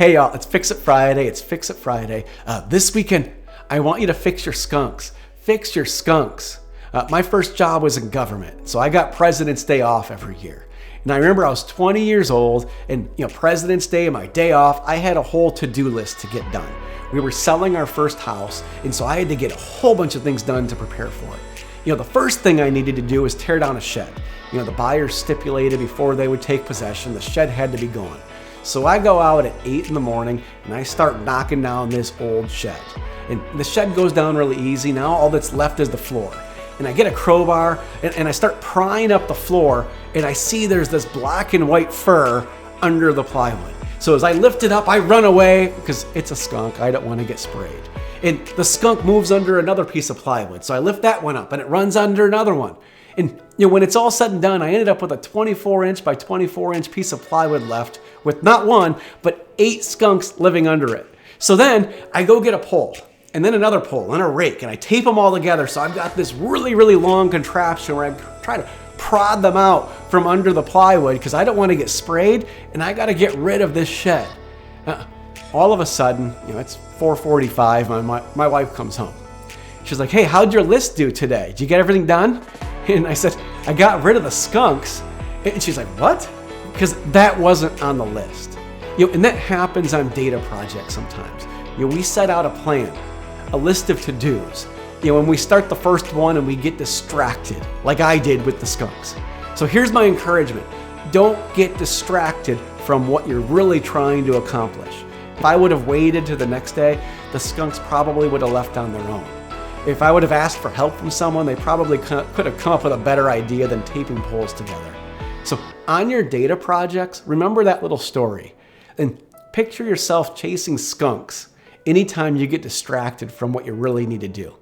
Hey y'all, it's Fix It Friday. It's Fix It Friday. This weekend, I want you to fix your skunks. Fix your skunks. My first job was in government, so I got President's Day off every year. And I remember I was 20 years old, and President's Day, my day off, I had a whole to-do list to get done. We were selling our first house, and so I had to get a whole bunch of things done to prepare for it. The first thing I needed to do was tear down a shed. The buyers stipulated before they would take possession, the shed had to be gone. So I go out at 8 in the morning and I start knocking down this old shed. And the shed goes down really easy. Now all that's left is the floor. And I get a crowbar and I start prying up the floor, and I see there's this black and white fur under the plywood. So as I lift it up, I run away because it's a skunk. I don't want to get sprayed. And the skunk moves under another piece of plywood. So I lift that one up and it runs under another one. And when it's all said and done, I ended up with a 24-inch by 24-inch piece of plywood left with not one, but 8 skunks living under it. So then I go get a pole, and then another pole, and a rake, and I tape them all together. So I've got this really, really long contraption where I try to prod them out from under the plywood because I don't want to get sprayed, and I got to get rid of this shed. All of a sudden, it's 4:45, my wife comes home. She's like, hey, how'd your list do today? Did you get everything done? And I said, I got rid of the skunks. And she's like, what? Because that wasn't on the list. And that happens on data projects sometimes. We set out a plan, a list of to-dos. When we start the first one and we get distracted, like I did with the skunks. So here's my encouragement. Don't get distracted from what you're really trying to accomplish. If I would have waited to the next day, the skunks probably would have left on their own. If I would have asked for help from someone, they probably could have come up with a better idea than taping poles together. So on your data projects, remember that little story and picture yourself chasing skunks anytime you get distracted from what you really need to do.